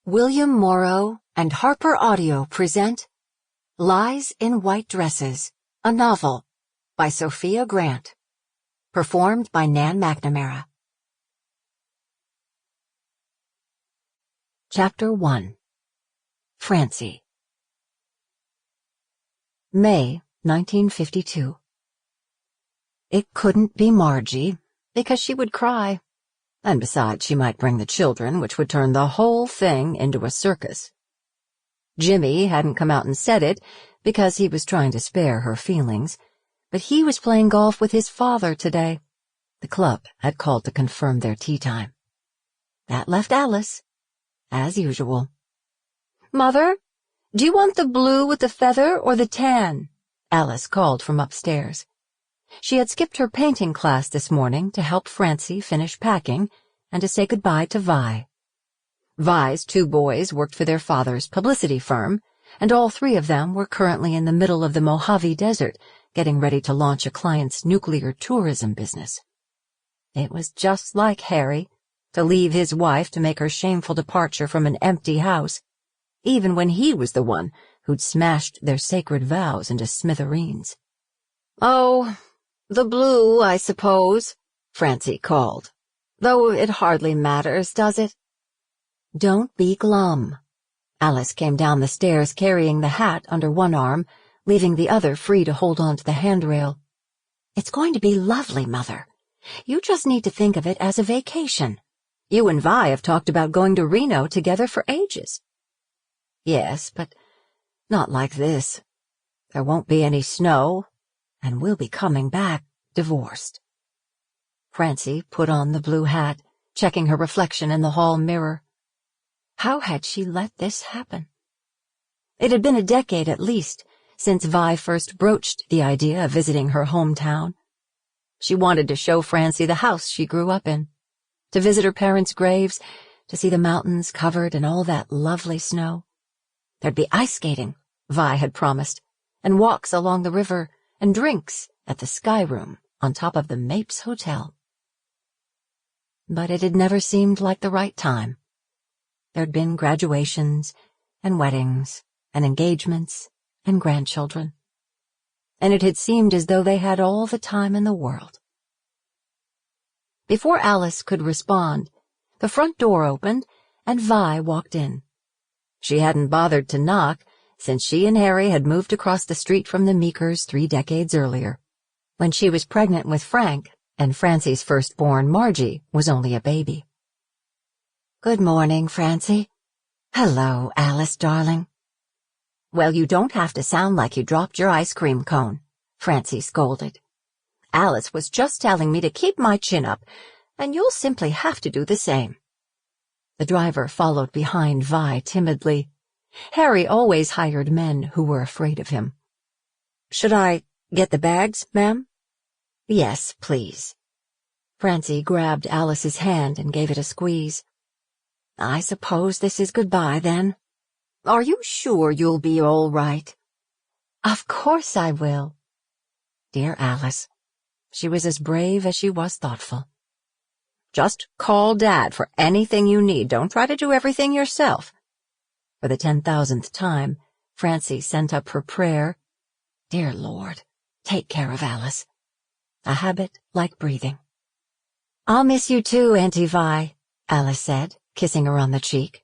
William Morrow and Harper Audio present Lies in White Dresses, a novel by Sophia Grant, performed by Nan Mcnamara. Chapter 1. Francie. May 1952. It couldn't be Margie, because she would cry. And besides, she might bring the children, which would turn the whole thing into a circus. Jimmy hadn't come out and said it, because he was trying to spare her feelings, but he was playing golf with his father today. The club had called to confirm their tea time. That left Alice, as usual. "Mother, do you want the blue with the feather or the tan?" Alice called from upstairs. She had skipped her painting class this morning to help Francie finish packing and to say goodbye to Vi. Vi's two boys worked for their father's publicity firm, and all three of them were currently in the middle of the Mojave Desert, getting ready to launch a client's nuclear tourism business. It was just like Harry, to leave his wife to make her shameful departure from an empty house, even when he was the one who'd smashed their sacred vows into smithereens. "Oh, the blue, I suppose," Francie called. "Though it hardly matters, does it?" "Don't be glum." Alice came down the stairs carrying the hat under one arm, leaving the other free to hold on to the handrail. "It's going to be lovely, Mother. You just need to think of it as a vacation. You and Vi have talked about going to Reno together for ages." "Yes, but not like this. There won't be any snow, and we'll be coming back divorced." Francie put on the blue hat, checking her reflection in the hall mirror. How had she let this happen? It had been a decade at least since Vi first broached the idea of visiting her hometown. She wanted to show Francie the house she grew up in, to visit her parents' graves, to see the mountains covered in all that lovely snow. There'd be ice skating, Vi had promised, and walks along the river, and drinks at the Sky Room on top of the Mapes Hotel. But it had never seemed like the right time. There'd been graduations, and weddings, and engagements, and grandchildren, and it had seemed as though they had all the time in the world. Before Alice could respond, the front door opened, and Vi walked in. She hadn't bothered to knock, since she and Harry had moved across the street from the Meekers 3 decades earlier, when she was pregnant with Frank, and Francie's firstborn, Margie, was only a baby. "Good morning, Francie." "Hello, Alice, darling." "Well, you don't have to sound like you dropped your ice cream cone," Francie scolded. "Alice was just telling me to keep my chin up, and you'll simply have to do the same." The driver followed behind Vi timidly. Harry always hired men who were afraid of him. "Should I get the bags, ma'am?" "Yes, please." Francie grabbed Alice's hand and gave it a squeeze. "I suppose this is goodbye, then." "Are you sure you'll be all right?" "Of course I will." Dear Alice. She was as brave as she was thoughtful. "Just call Dad for anything you need. Don't try to do everything yourself." For the 10,000th time, Francie sent up her prayer, "Dear Lord, take care of Alice." A habit like breathing. "I'll miss you too, Auntie Vi," Alice said, kissing her on the cheek.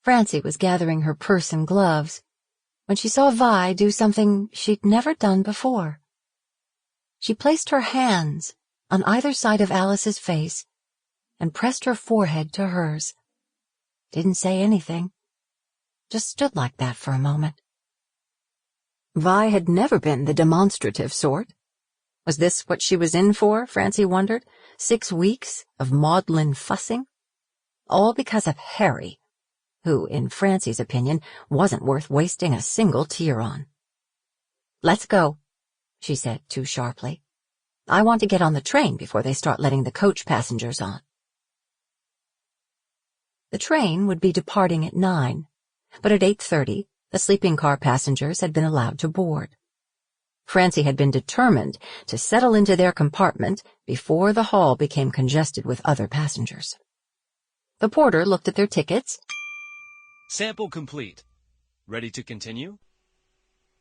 Francie was gathering her purse and gloves when she saw Vi do something she'd never done before. She placed her hands on either side of Alice's face and pressed her forehead to hers. Didn't say anything. Just stood like that for a moment. Vi had never been the demonstrative sort. Was this what she was in for, Francie wondered? 6 weeks of maudlin fussing? All because of Harry, who, in Francie's opinion, wasn't worth wasting a single tear on. "Let's go," she said too sharply. "I want to get on the train before they start letting the coach passengers on." The train would be departing at 9, but at 8:30, the sleeping car passengers had been allowed to board. Francie had been determined to settle into their compartment before the hall became congested with other passengers. The porter looked at their tickets Sample complete. Ready to continue?